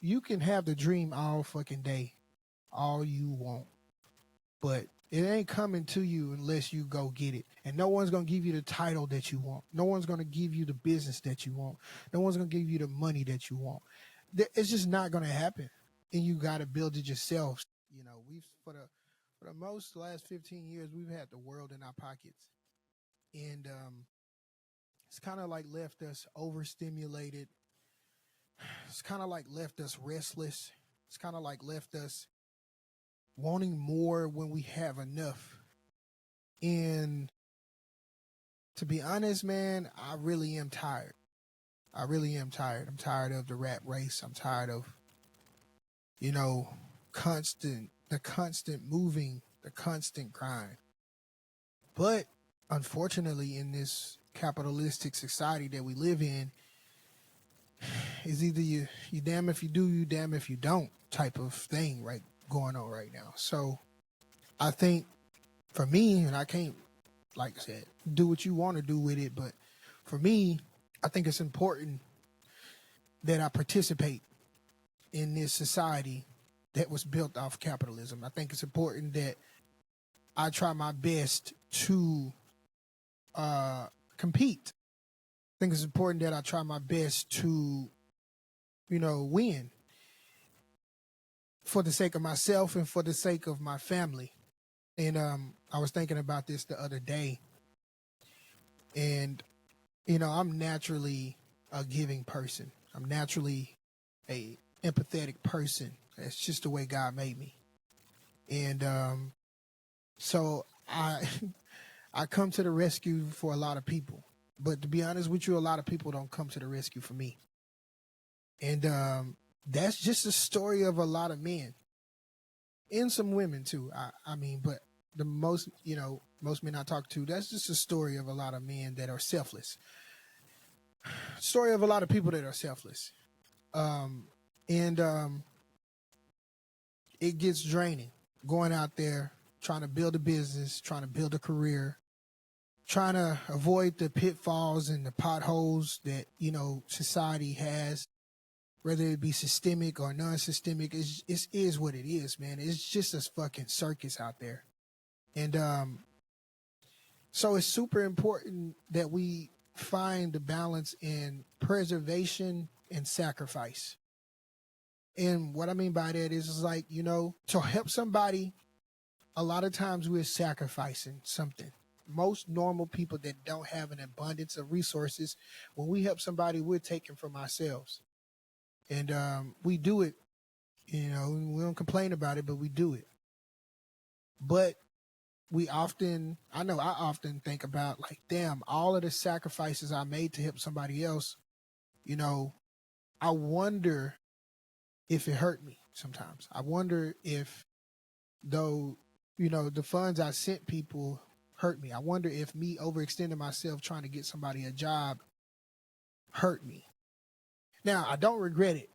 you can have the dream all fucking day, all you want, but it ain't coming to you unless you go get it. And no one's going to give you the title that you want. No one's going to give you the business that you want. No one's going to give you the money that you want. It's just not going to happen. And you got to build it yourself. You know, for the last 15 years, we've had the world in our pockets. And it's kind of like left us overstimulated. It's kind of like left us restless. It's kind of like left us wanting more when we have enough. And to be honest, man, I really am tired. I really am tired. I'm tired of the rat race. I'm tired of, you know, the constant moving, the constant grind. But unfortunately, in this capitalistic society that we live in, is either you damn if you do, you damn if you don't type of thing right going on right now. So I think for me, and I can't, like I said, do what you want to do with it, but for me, I think it's important that I participate in this society that was built off capitalism. I think it's important that I try my best to compete. I think it's important that I try my best to, you know, win for the sake of myself and for the sake of my family. And I was thinking about this the other day. And, you know, I'm naturally a giving person. I'm naturally a empathetic person. That's just the way God made me. And so I I come to the rescue for a lot of people. But to be honest with you, a lot of people don't come to the rescue for me. And that's just the story of a lot of men. And some women too. I mean, but the most men I talk to, that's just a story of a lot of men that are selfless. Story of a lot of people that are selfless. And it gets draining going out there, trying to build a business, trying to build a career, trying to avoid the pitfalls and the potholes that, you know, society has, whether it be systemic or non-systemic. It is what it is, man. It's just a fucking circus out there. And so it's super important that we find the balance in preservation and sacrifice. And what I mean by that is like, you know, to help somebody, a lot of times we're sacrificing something. Most normal people that don't have an abundance of resources, when we help somebody, we're taking from ourselves. And we do it, you know, we don't complain about it, but we do it. But I often think about like, damn, all of the sacrifices I made to help somebody else, you know, I wonder if it hurt me sometimes. I wonder if, though, you know, the funds I sent people hurt me. I wonder if me overextending myself trying to get somebody a job hurt me. Now, I don't regret it.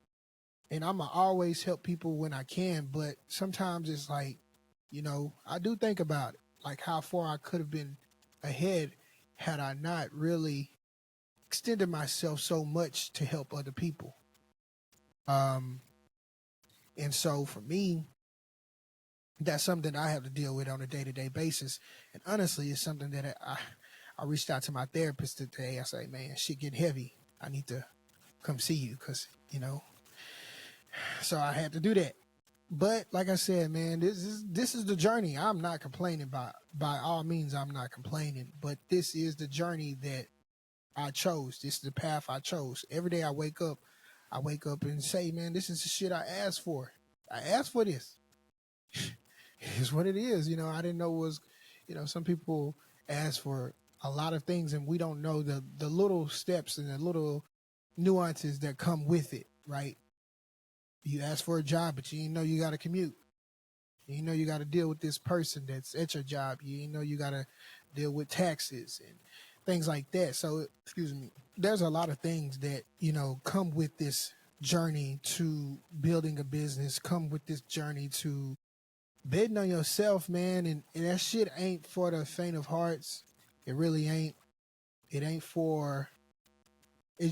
And I'm going to always help people when I can. But sometimes it's like, you know, I do think about it, like how far I could have been ahead had I not really extended myself so much to help other people. And so for me, that's something I have to deal with on a day-to-day basis. And honestly, it's something that I reached out to my therapist today. I say, man, shit getting heavy. I need to come see you because, you know, so I had to do that. But like I said, man, this is the journey. I'm not complaining by all means. I'm not complaining, but this is the journey that I chose. This is the path I chose. Every day I wake up and say, man, this is the shit I asked for. I asked for this. It's what it is. You know, I didn't know some people ask for a lot of things and we don't know the little steps and the little nuances that come with it, right? You ask for a job, but you didn't know you got to commute. You didn't know you got to deal with this person that's at your job. You didn't know you got to deal with taxes and things like that. So, there's a lot of things that, you know, come with this journey to building a business, come with this journey to betting on yourself, man. And that shit ain't for the faint of hearts. It really ain't. It's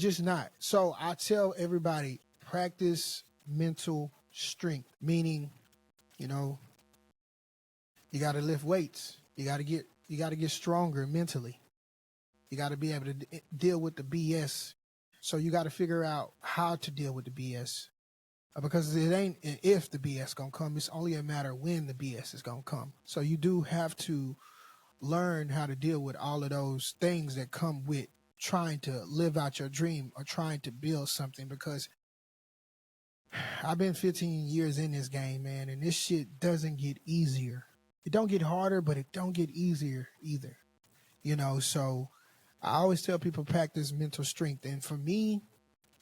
just not. So I tell everybody, practice mental strength, meaning, you know, you got to lift weights. You got to get stronger mentally. You got to be able to deal with the BS. So you got to figure out how to deal with the BS. Because it ain't if the BS gonna come, it's only a matter when the BS is gonna come. So you do have to learn how to deal with all of those things that come with trying to live out your dream or trying to build something. Because I've been 15 years in this game, man, and this shit doesn't get easier. It don't get harder, but it don't get easier either. You know, so I always tell people practice mental strength. And for me,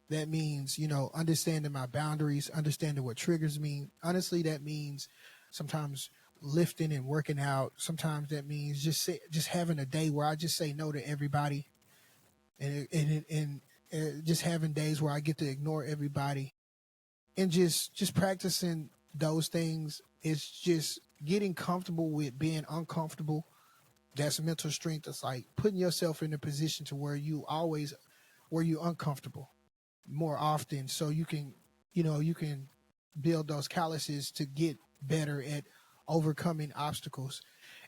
that means, you know, understanding my boundaries, understanding what triggers me. Honestly, that means sometimes lifting and working out. Sometimes that means just having a day where I just say no to everybody, and just having days where I get to ignore everybody, and just practicing those things. It's just getting comfortable with being uncomfortable. That's mental strength. It's like putting yourself in a position to where you're uncomfortable more often, so you can, you can build those calluses to get better at overcoming obstacles.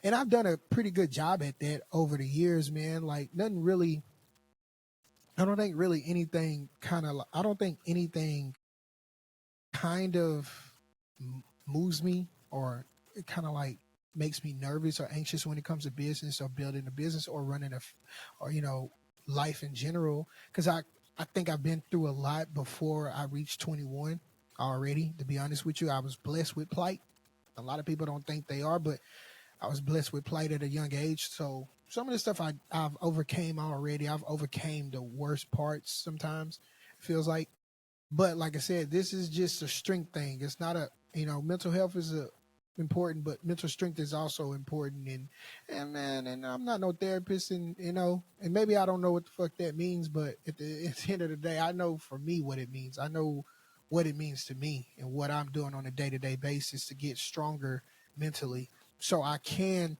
And I've done a pretty good job at that over the years, man. Like nothing really, I don't think really anything I don't think anything kind of moves me, or it kind of like makes me nervous or anxious when it comes to business or building a business or running or, life in general. Cause I think I've been through a lot before I reached 21 already. To be honest with you, I was blessed with plight. A lot of people don't think they are, but I was blessed with plight at a young age. So some of the stuff I've overcame already. I've overcame the worst parts sometimes, it feels like. But like I said, this is just a strength thing. It's not mental health is important, but mental strength is also important. And man, and I'm not no therapist, and and maybe I don't know what the fuck that means, but at the end of the day, I know for me what it means. I know what it means to me and what I'm doing on a day-to-day basis to get stronger mentally, so I can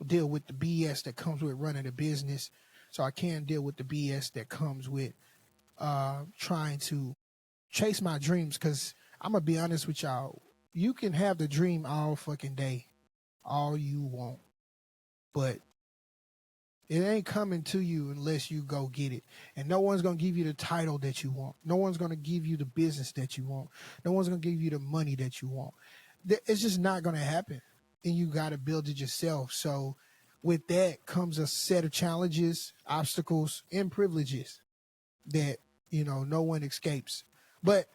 deal with the BS that comes with running a business. So I can deal with the BS that comes with trying to chase my dreams. Because I'm gonna be honest with y'all, you can have the dream all fucking day, all you want, but it ain't coming to you unless you go get it. And no one's going to give you the title that you want. No one's going to give you the business that you want. No one's going to give you the money that you want. It's just not going to happen. And you got to build it yourself. So with that comes a set of challenges, obstacles, and privileges that, no one escapes. But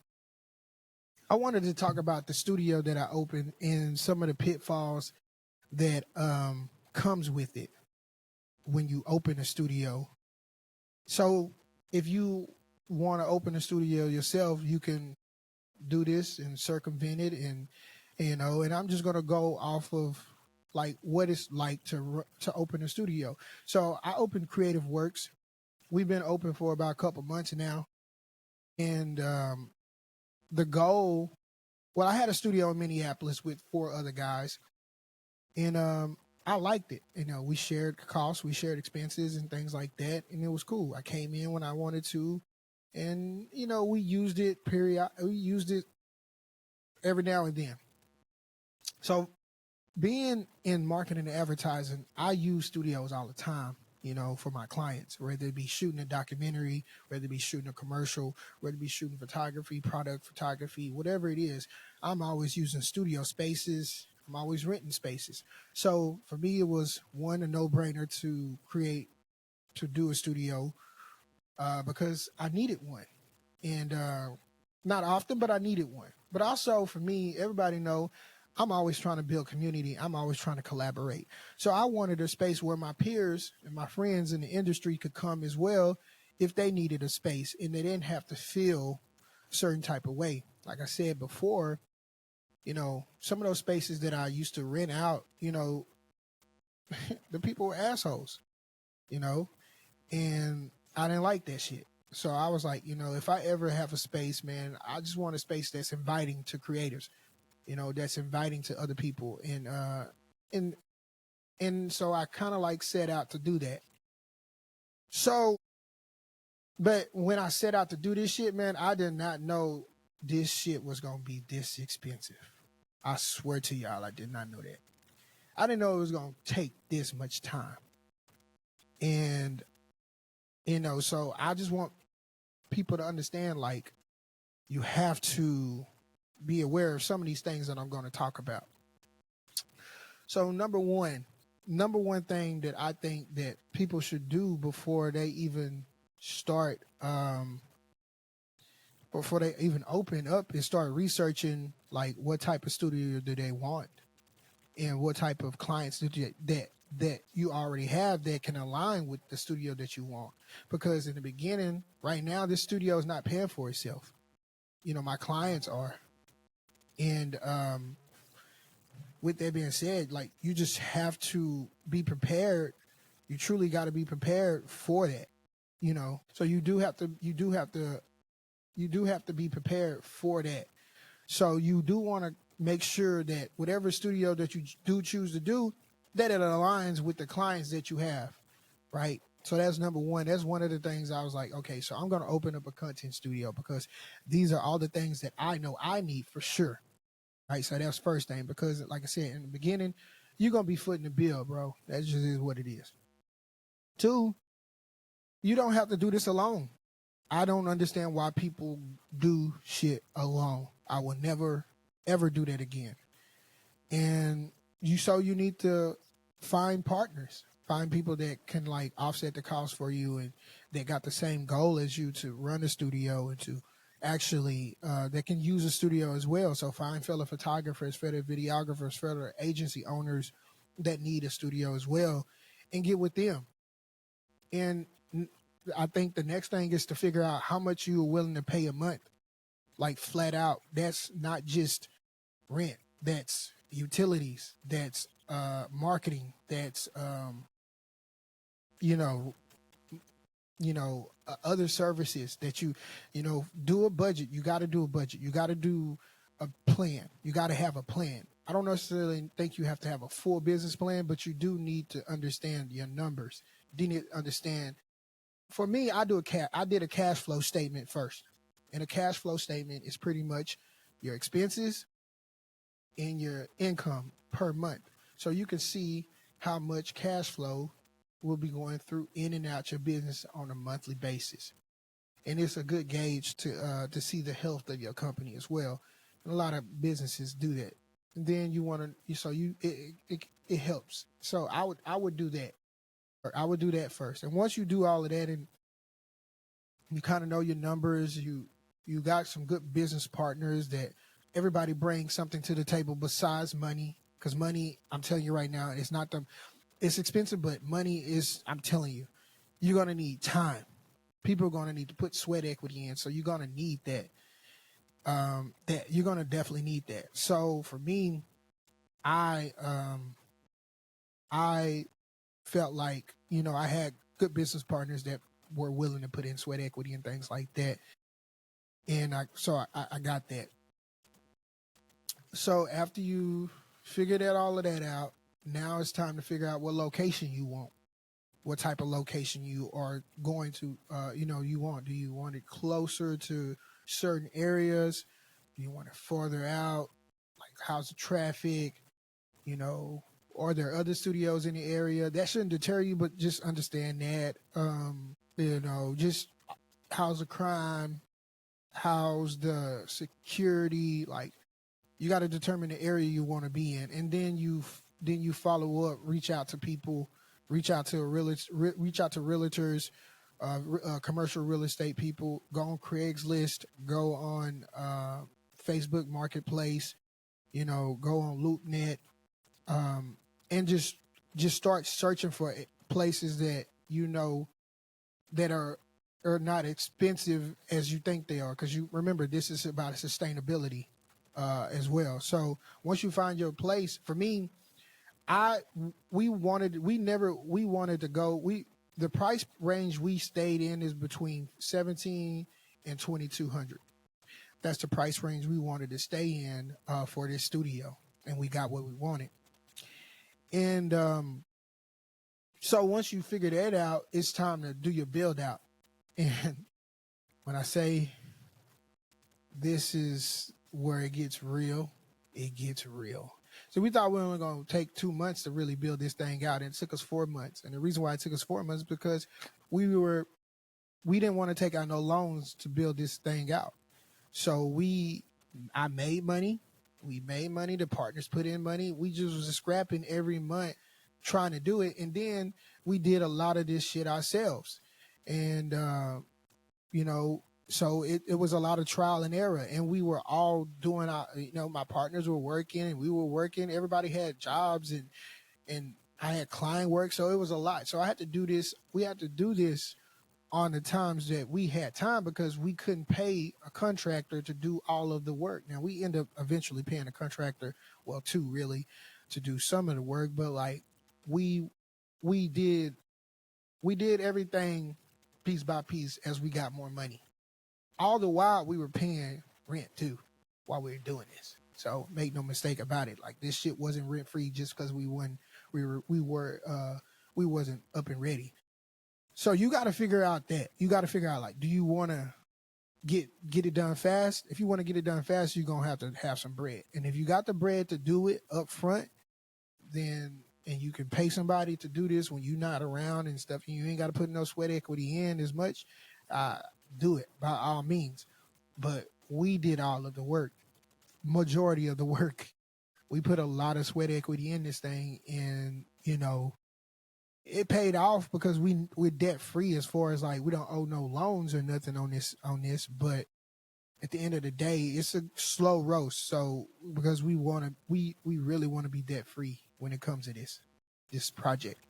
I wanted to talk about the studio that I opened and some of the pitfalls that comes with it when you open a studio. So if you want to open a studio yourself, you can do this and circumvent it, and and I'm just going to go off of like what it's like to open a studio. So I opened Creative Works. We've been open for about a couple months now, and the goal, well, I had a studio in Minneapolis with 4 other guys, and I liked it. We shared costs, we shared expenses and things like that, and it was cool. I came in when I wanted to, and we used it we used it every now and then. So being in marketing and advertising, I use studios all the time, for my clients, whether it be shooting a documentary, whether it be shooting a commercial, whether it be shooting photography, product photography, whatever it is. I'm always using studio spaces. I'm always renting spaces. So for me, it was a no-brainer to do a studio because I needed one. And not often, but I needed one. But also for me, everybody know I'm always trying to build community. I'm always trying to collaborate. So I wanted a space where my peers and my friends in the industry could come as well if they needed a space and they didn't have to feel a certain type of way. Like I said before, some of those spaces that I used to rent out, the people were assholes, and I didn't like that shit. So I was like, if I ever have a space, man, I just want a space that's inviting to creators, that's inviting to other people. And so I kind of like set out to do that. So, but when I set out to do this shit, man, I did not know this shit was gonna be this expensive. I swear to y'all, I did not know that. I didn't know it was gonna take this much time. And so I just want people to understand, like, you have to be aware of some of these things that I'm going to talk about. So number one thing that I think that people should do before they even start, before they even open up, is start researching, like, what type of studio do they want, and what type of clients that you already have that can align with the studio that you want. Because in the beginning, right now, this studio is not paying for itself. My clients are. And with that being said, like, you just have to be prepared. You truly got to be prepared for that. So you do have to be prepared for that. So you do want to make sure that whatever studio that you do choose to do, that it aligns with the clients that you have, right? So that's number one. That's one of the things I was like, okay, so I'm going to open up a content studio because these are all the things that I know I need for sure, right? So that's first thing, because like I said, in the beginning, you're going to be footing the bill, bro. That just is what it is. Two, you don't have to do this alone. I don't understand why people do shit alone. I will never, ever do that again. And you need to find partners, find people that can, like, offset the cost for you and that got the same goal as you to run a studio and to actually, that can use a studio as well. So find fellow photographers, fellow videographers, fellow agency owners that need a studio as well, and get with them. And I think the next thing is to figure out how much you are willing to pay a month, like flat out. That's not just rent. That's utilities. That's marketing. That's other services that you do a budget. You got to do a budget. You got to do a plan. You got to have a plan. I don't necessarily think you have to have a full business plan, but you do need to understand your numbers. You need to understand. For me, I did a cash flow statement first. And a cash flow statement is pretty much your expenses and your income per month. So you can see how much cash flow will be going through in and out your business on a monthly basis. And it's a good gauge to see the health of your company as well. And a lot of businesses do that. And then it helps. So I would do that. I would do that first. And once you do all of that and you kind of know your numbers, you got some good business partners that everybody brings something to the table besides money. Because money, I'm telling you right now, it's expensive, but money is, I'm telling you, you're going to need time. People are going to need to put sweat equity in. So you're going to need that. You're going to definitely need that. So for me, I felt like, I had good business partners that were willing to put in sweat equity and things like that. And I got that. So after you figured all of that out, now it's time to figure out what location you want, what type of location you are going to, you want. Do you want it closer to certain areas? Do you want it further out? Like, how's the traffic? Are there other studios in the area? That shouldn't deter you, but just understand that, just how's the crime? How's the security? Like, you got to determine the area you want to be in, and then you follow up, reach out to people, reach out to realtors, commercial real estate people. Go on Craigslist, go on Facebook Marketplace, go on LoopNet, and just start searching for places that that are not expensive as you think they are, because you remember this is about sustainability as well. So once you find your place, for me, we wanted to go. The price range we stayed in is between 17 and 2,200. That's the price range we wanted to stay in for this studio, and we got what we wanted. And so once you figure that out, it's time to do your build out. And when I say this is where it gets real. It gets real. So we thought we were only going to take 2 months to really build this thing out, and it took us 4 months. And the reason why it took us 4 months is because we didn't want to take out no loans to build this thing out. So I made money. We made money. The partners put in money. We just was scrapping every month trying to do it. And then we did a lot of this shit ourselves. And, so it was a lot of trial and error. And we were all doing my partners were working and we were working. Everybody had jobs and I had client work. So it was a lot. So I had to do this. We had to do this on the times that we had time because we couldn't pay a contractor to do all of the work. Now we end up eventually paying a contractor, well, two really, to do some of the work, but like we did everything piece by piece as we got more money. All the while we were paying rent too while we were doing this. So make no mistake about it. Like this shit wasn't rent free just because we wasn't up and ready. So you got to figure out like, do you want to get it done fast? If you want to get it done fast, you're going to have some bread. And if you got the bread to do it up front, then, and you can pay somebody to do this when you're not around and stuff, and you ain't got to put no sweat equity in as much, do it by all means. But we did all of the work, majority of the work. We put a lot of sweat equity in this thing, and, it paid off because we're debt free as far as like we don't owe no loans or nothing on this. But at the end of the day, it's a slow roast. So because we really want to be debt free when it comes to this project.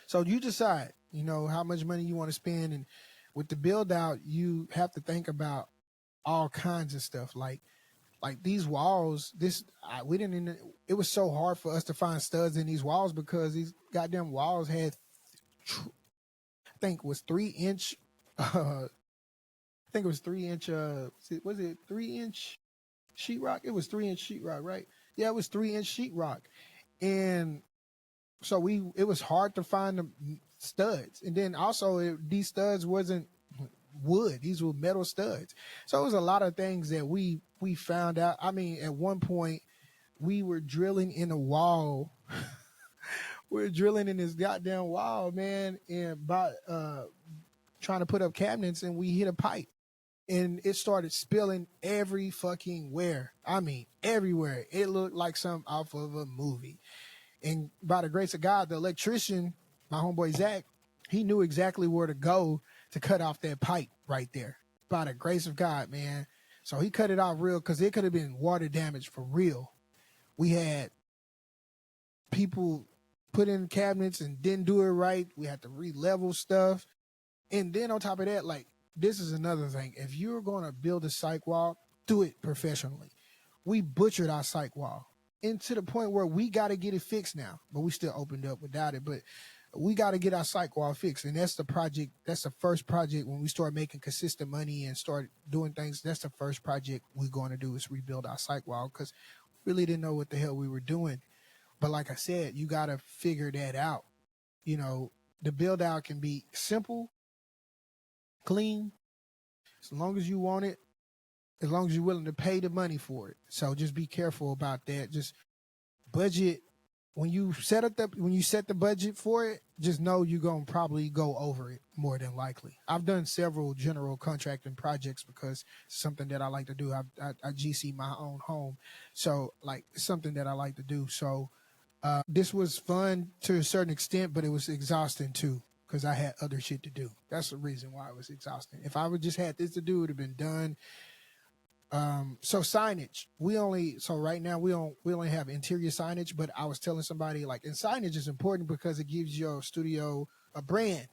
So you decide, how much money you want to spend, and with the build out, you have to think about all kinds of stuff like these walls, it was so hard for us to find studs in these walls because these goddamn walls had, I think it was 3-inch, was it 3-inch sheetrock? It was 3-inch sheetrock, right? Yeah, it was 3-inch sheetrock. And so it was hard to find the studs. And then also these studs wasn't wood. These were metal studs. So it was a lot of things that we found out. I mean, at one point we were drilling in a wall. We were drilling in this goddamn wall, man, and trying to put up cabinets, and we hit a pipe and it started spilling every fucking where. I mean, everywhere. It looked like something off of a movie. And by the grace of God, the electrician, my homeboy Zach, he knew exactly where to go to cut off that pipe right there. By the grace of God, man. So he cut it off real because it could have been water damage for real. We had people put in cabinets and didn't do it right. We had to re-level stuff. And then on top of that, like, this is another thing. If you're going to build a psych wall, do it professionally. We butchered our psych wall. And to the point where we got to get it fixed now. But we still opened up without it. But we got to get our psych wall fixed. And that's the project. That's the first project when we start making consistent money and start doing things. That's the first project we're going to do is rebuild our psych wall because we really didn't know what the hell we were doing. But like I said, you got to figure that out. The build out can be simple, clean, as long as you want it, as long as you're willing to pay the money for it. So just be careful about that. Just budget. When you set the budget for it, just know you're going to probably go over it more than likely. I've done several general contracting projects because it's something that I like to do. I GC my own home. So like it's something that I like to do. So this was fun to a certain extent, but it was exhausting too because I had other shit to do. That's the reason why it was exhausting. If I would just had this to do, it would have been done. So signage, right now we only have interior signage, but I was telling somebody like, and signage is important because it gives your studio a brand.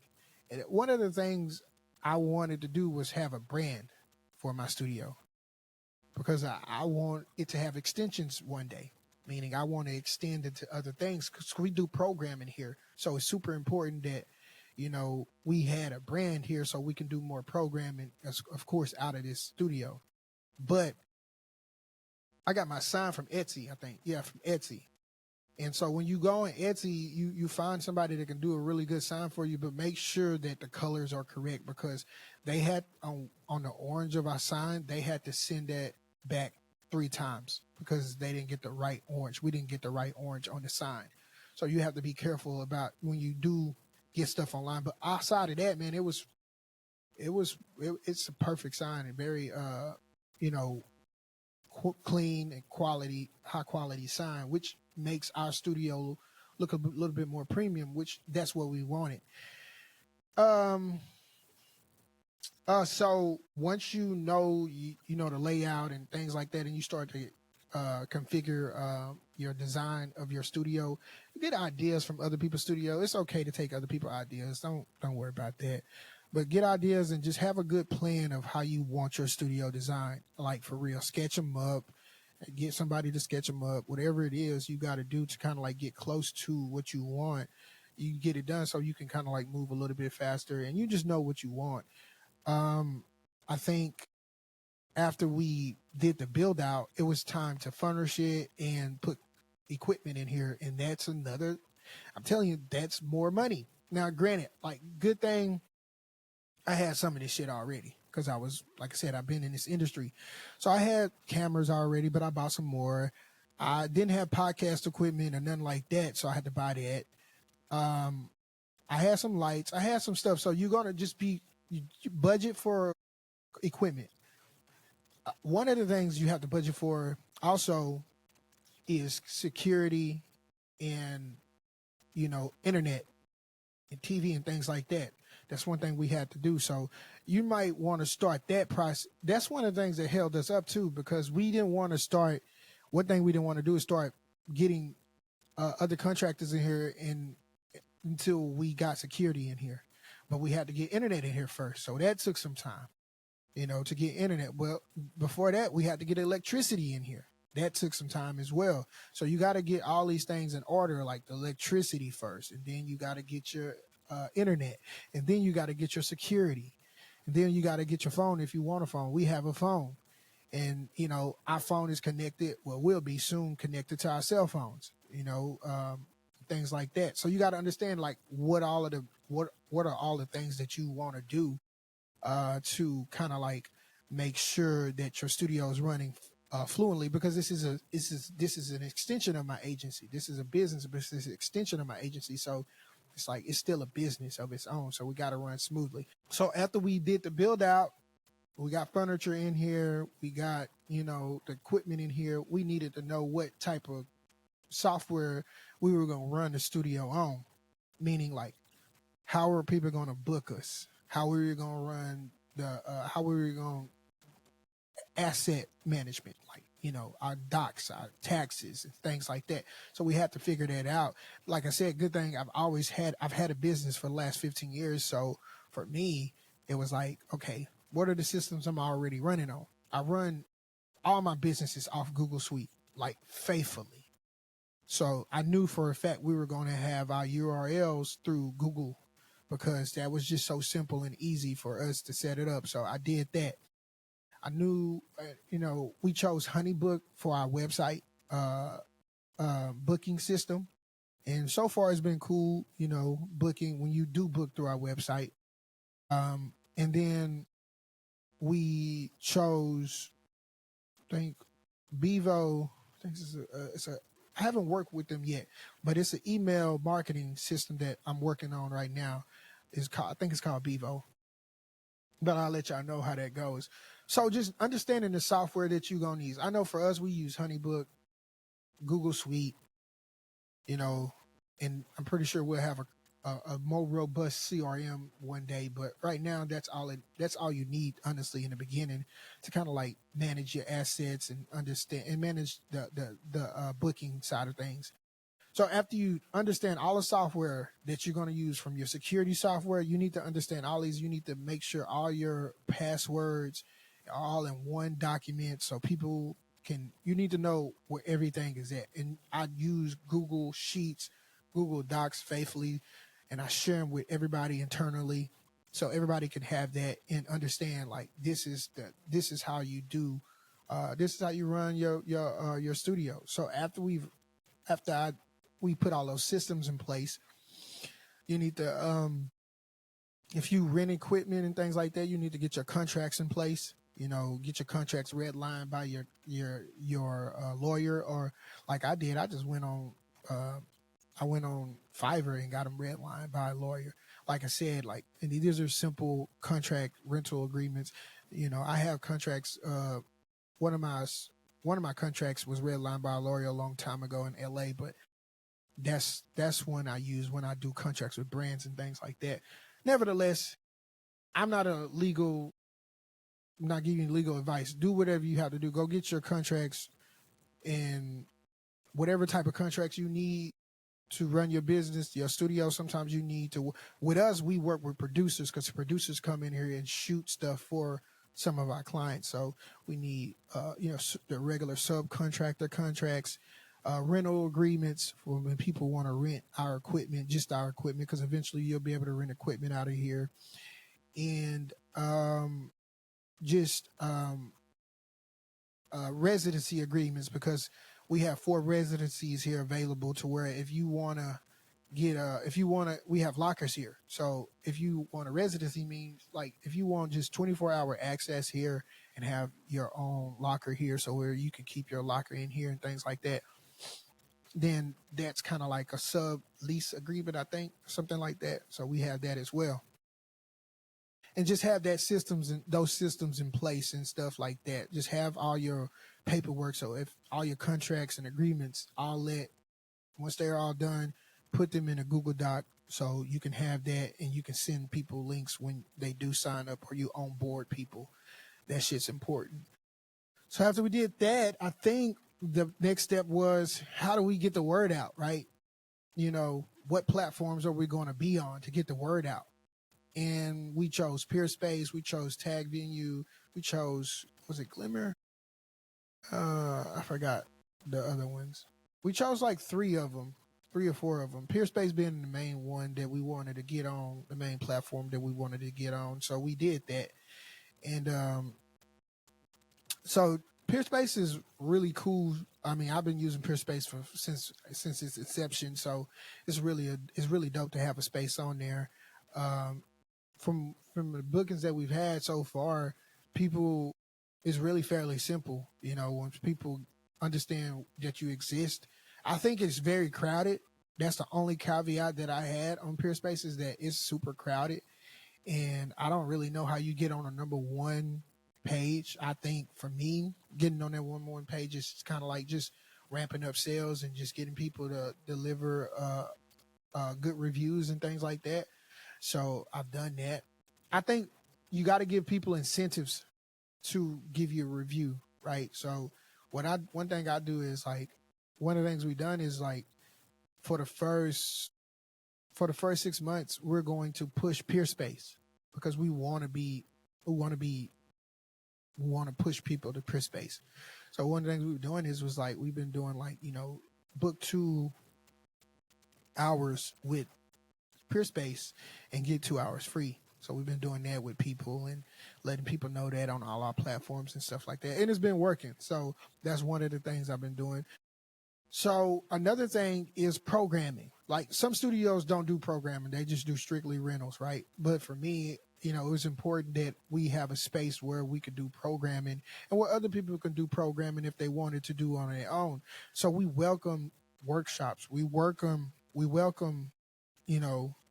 And one of the things I wanted to do was have a brand for my studio because I want it to have extensions one day, meaning I want to extend it to other things because we do programming here. So it's super important that, we had a brand here so we can do more programming, of course, out of this studio. But I got my sign from Etsy, I think. Yeah, from Etsy. And so when you go on Etsy, you find somebody that can do a really good sign for you, but make sure that the colors are correct, because they had on the orange of our sign, they had to send that back 3 times because they didn't get the right orange. We didn't get the right orange on the sign. So you have to be careful about when you do get stuff online. But outside of that, man, it's a perfect sign and very you know clean and high quality sign, which makes our studio look a little bit more premium, which that's what we wanted. Um, so once you know the layout and things like that, and you start to configure your design of your studio, you get ideas from other people's studio. It's okay to take other people's ideas. Don't worry about that. But get ideas and just have a good plan of how you want your studio designed. Like for real, sketch them up. Get somebody to sketch them up. Whatever it is you got to do to kind of like get close to what you want, you get it done so you can kind of like move a little bit faster and you just know what you want. I think after we did the build out, it was time to furnish it and put equipment in here. And that's another, I'm telling you, that's more money. Now, granted, like, good thing I had some of this shit already because I was, like I said, I've been in this industry. So I had cameras already, but I bought some more. I didn't have podcast equipment or nothing like that, so I had to buy that. I had some lights. I had some stuff. So you're going to just you budget for equipment. One of the things you have to budget for also is security and, internet and TV and things like that. That's one thing we had to do. So you might want to start that process. That's one of the things that held us up too, because we didn't want to start. One thing we didn't want to do is start getting other contractors in here until we got security in here. But we had to get internet in here first. So that took some time, to get internet. Well, before that, we had to get electricity in here. That took some time as well. So you got to get all these things in order, like the electricity first, and then you got to get your internet, and then you got to get your security, and then you got to get your phone if you want a phone. We have a phone, and our phone is connected. Well, we'll be soon connected to our cell phones. Things like that. So you got to understand, like, what are all the things that you want to do to kind of like make sure that your studio is running fluently, because this is an extension of my agency. This is a business, but this is an extension of my agency. So it's like it's still a business of its own. So we got to run smoothly. So after we did the build out, we got furniture in here. We got the equipment in here. We needed to know what type of software we were going to run the studio on, meaning like how are people going to book us, how we were going to run how we were going to asset management, like our docs, our taxes, and things like that. So we had to figure that out. Like I said, good thing I've had a business for the last 15 years. So for me, it was like, okay, what are the systems I'm already running on? I run all my businesses off Google Suite, like faithfully. So I knew for a fact we were going to have our URLs through Google, because that was just so simple and easy for us to set it up. So I did that. I knew, we chose HoneyBook for our website booking system. And so far it's been cool, booking when you do book through our website. And then we chose, I think, Bevo. I think I haven't worked with them yet, but it's an email marketing system that I'm working on right now. I think it's called Bevo. But I'll let y'all know how that goes. So just understanding the software that you're going to use. I know for us, we use HoneyBook, Google Suite, and I'm pretty sure we'll have a more robust CRM one day. But right now, that's all you need, honestly, in the beginning, to kind of like manage your assets and understand and manage the booking side of things. So after you understand all the software that you're going to use, from your security software, you need to understand all these. You need to make sure all your passwords are all in one document, so you need to know where everything is at. And I use Google Sheets, Google Docs faithfully, and I share them with everybody internally, so everybody can have that and understand, like, this is how you do, this is how you run your studio. So after I we put all those systems in place. You need to, if you rent equipment and things like that, you need to get your contracts in place. Get your contracts redlined by your lawyer, or like I did. I just went on Fiverr and got them redlined by a lawyer. Like I said, and these are simple contract rental agreements. I have contracts. One of my contracts was redlined by a lawyer a long time ago in LA, but that's one I use when I do contracts with brands and things like that. Nevertheless, I'm not giving you legal advice. Do whatever you have to do. Go get your contracts, and whatever type of contracts you need to run your business, your studio. Sometimes you need to, with us, we work with producers, because producers come in here and shoot stuff for some of our clients. So we need, the regular subcontractor contracts, rental agreements for when people want to rent our equipment, just our equipment, because eventually you'll be able to rent equipment out of here. And residency agreements, because we have 4 residencies here available, to where if you want to we have lockers here. So if you want a residency, means like if you want just 24-hour access here and have your own locker here, so where you can keep your locker in here and things like that, then that's kind of like a sub lease agreement, I think, something like that. So we have that as well. And just have those systems in place and stuff like that. Just have all your paperwork. So if all your contracts and agreements, once they're all done, put them in a Google Doc, so you can have that, and you can send people links when they do sign up, or you onboard people. That shit's important. So after we did that, I think the next step was, how do we get the word out, right? What platforms are we going to be on to get the word out? And we chose Peerspace, we chose Tag Venue, we chose, was it Glimmer? I forgot the other ones. We chose like 3 or 4 of them. Peerspace being the main one that we wanted to get on, the main platform that we wanted to get on. So we did that. And so Peerspace is really cool. I mean, I've been using Peerspace since its inception. So it's really dope to have a space on there. From the bookings that we've had so far, it's really fairly simple. Once people understand that you exist. I think it's very crowded. That's the only caveat that I had on Peerspace, is that it's super crowded, and I don't really know how you get on a number 1 page. I think for me, getting on that one page is kind of like just ramping up sales and just getting people to deliver good reviews and things like that. So I've done that. I think you got to give people incentives to give you a review, right? So one thing I do is, like, one of the things we've done is, like, for the first 6 months, we're going to push Peerspace, because we want to push people to Peerspace. So one of the things we were doing we've been doing book 2 hours with Peerspace and get 2 hours free. So we've been doing that with people and letting people know that on all our platforms and stuff like that. And it's been working. So that's one of the things I've been doing. So another thing is programming. Like, some studios don't do programming. They just do strictly rentals, right? But for me, it was important that we have a space where we could do programming, and where other people can do programming if they wanted to do on their own. So we welcome workshops. We welcome,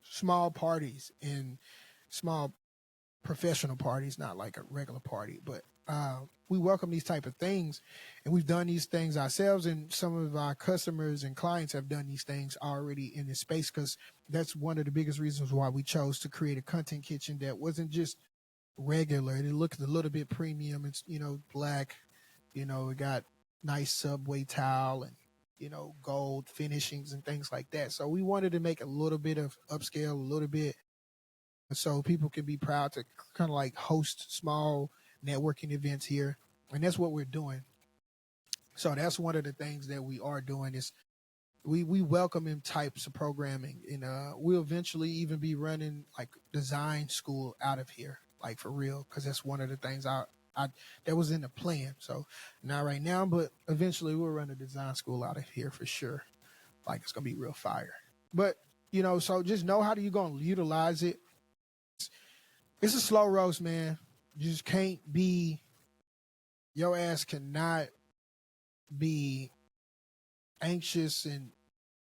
small parties and small professional parties, not like a regular party, but we welcome these type of things, and we've done these things ourselves, and some of our customers and clients have done these things already in this space, because that's one of the biggest reasons why we chose to create a content kitchen that wasn't just regular. It looked a little bit premium. It's, black, it got nice subway tile and, gold finishings and things like that. So we wanted to make a little bit of upscale, a little bit, so people can be proud to kind of like host small networking events here. And that's what we're doing. So that's one of the things that we are doing, is we welcome in types of programming, and we'll eventually even be running like design school out of here, like for real, because that's one of the things that was in the plan. So not right now, but eventually we'll run a design school out of here for sure. Like it's gonna be real fire. But you know, so just know how you gonna utilize it. It's a slow roast, man. You just can't be. Your ass cannot be anxious, and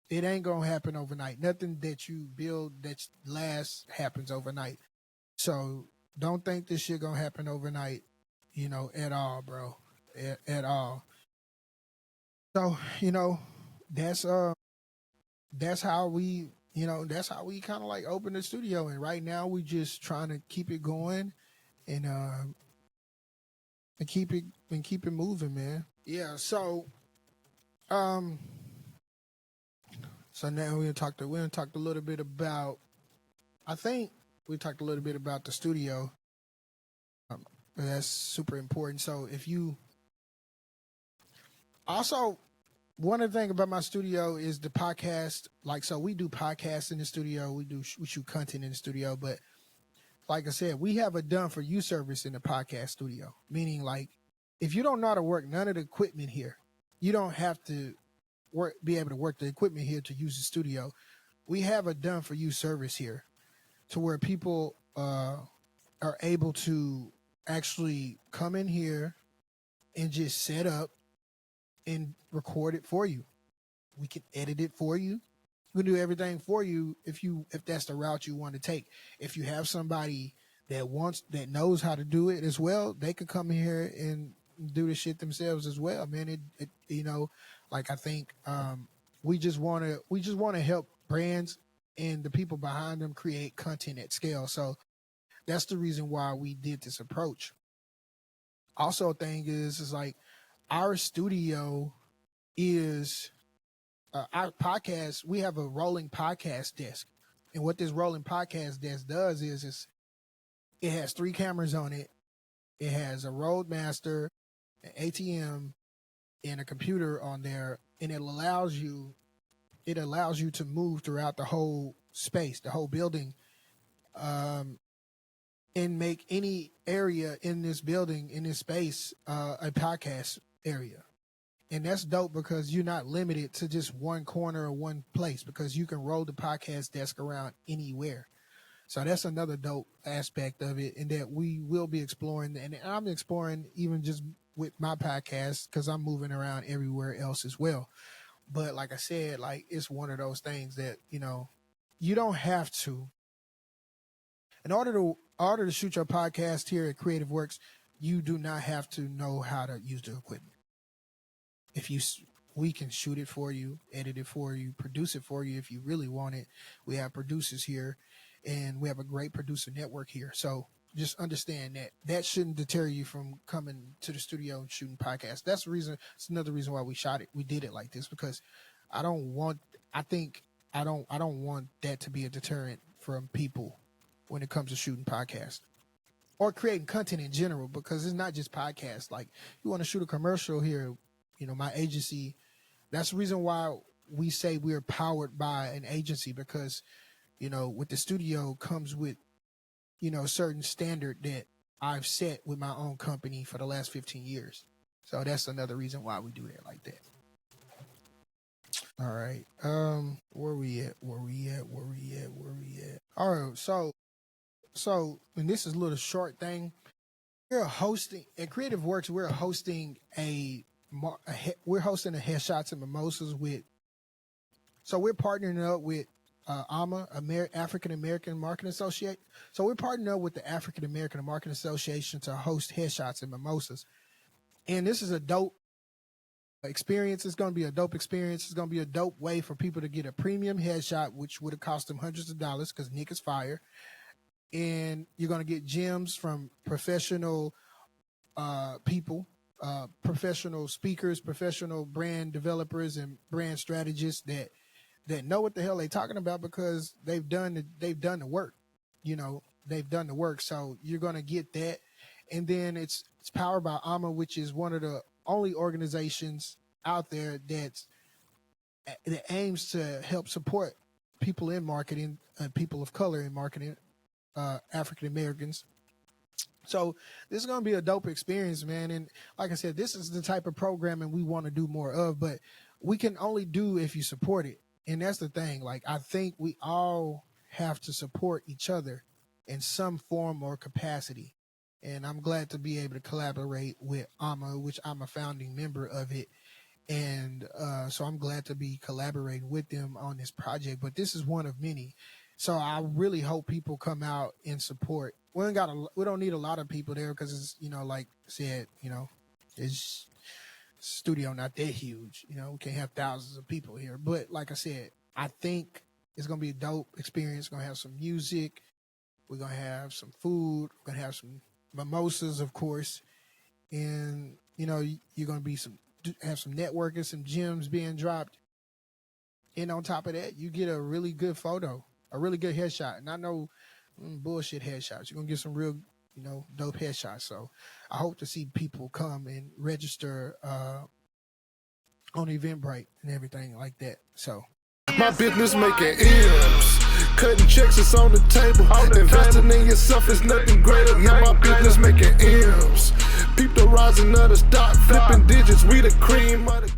it ain't gonna happen overnight. Nothing that you build that lasts happens overnight. So don't think this shit gonna happen overnight, you know, at all, bro. At all. So, you know, that's how we that's how we kind of like open the studio, and right now we just trying to keep it going and keep it moving, man. Yeah, um so now we're gonna talk a little bit about, I think we talked a little bit about the studio. That's super important. So if you also, one of the things about my studio is the podcast. Like, so we do podcasts in the studio. We shoot content in the studio. But like I said, we have a done for you service in the podcast studio. Meaning, like, if you don't know how to work none of the equipment here, you don't have to be able to work the equipment here to use the studio. We have a done for you service here, to where people are able to actually come in here and just set up and record it for you. We can edit it for you. We can do everything for you if that's the route you want to take. If you have somebody that knows how to do it as well, they can come here and do the shit themselves as well, man. It you know, like I think we just want to help brands and the people behind them create content at scale. So that's the reason why we did this approach. Also, thing is like our studio is our podcast. We have a rolling podcast desk, and what this rolling podcast desk does is it has 3 cameras on it. It has a Roadmaster, an ATM, and a computer on there, and it allows you to move throughout the whole space, the whole building, and make any area in this building, in this space, a podcast area. And that's dope because you're not limited to just one corner or one place, because you can roll the podcast desk around anywhere. So that's another dope aspect of it, and that we will be exploring. And I'm exploring even just with my podcast, because I'm moving around everywhere else as well. But like I said, like it's one of those things that, you know, you don't have to. In order to shoot your podcast here at Creative Works, you do not have to know how to use the equipment. We can shoot it for you, edit it for you, produce it for you if you really want it. We have producers here, and we have a great producer network here. So just understand that shouldn't deter you from coming to the studio and shooting podcasts. That's the reason. It's another reason why we shot it. We did it like this because I don't want that to be a deterrent from people when it comes to shooting podcasts or creating content in general, because it's not just podcasts. Like, you want to shoot a commercial here, you know, my agency, that's the reason why we say we're powered by an agency, because, you know, with the studio comes with, you know, a certain standard that I've set with my own company for the last 15 years. So that's another reason why we do that like that. All right. Where we at? All right. So, and this is a little short thing. We're hosting at Creative Works. We're hosting a Headshots and Mimosas with. So we're partnering up with AMA, African American Marketing Association. So we're partnering up with the African American Marketing Association to host Headshots and Mimosas. And this is a dope experience. It's going to be a dope experience. It's going to be a dope way for people to get a premium headshot, which would have cost them hundreds of dollars because Nick is fire. And you're going to get gems from professional people, professional speakers, professional brand developers, and brand strategists that know what the hell they're talking about, because they've done the work. You know, they've done the work. So you're going to get that. And then it's powered by AMA, which is one of the only organizations out there that aims to help support people in marketing, people of color in marketing, African Americans. So this is going to be a dope experience, man. And like I said, this is the type of programming we want to do more of, but we can only do if you support it. And that's the thing. Like, I think we all have to support each other in some form or capacity. And I'm glad to be able to collaborate with AMA, which I'm a founding member of it. And so I'm glad to be collaborating with them on this project. But this is one of many. So I really hope people come out and support. We don't need a lot of people there because it's, like I said, it's studio not that huge. We can't have thousands of people here. But like I said, I think it's gonna be a dope experience. We're gonna have some music. We're gonna have some food. We're gonna have some mimosas, of course, and you're gonna have some networking, some gems being dropped. And on top of that, you get a really good photo, a really good headshot. And I know bullshit headshots. You're gonna get some real, dope headshots. So I hope to see people come and register on Eventbrite and everything like that. So my business making M's, cutting checks, it's on the table. Investing in yourself is nothing greater. Yeah, my business making M's. Peep the rising of the stock, flipping digits, we the cream of the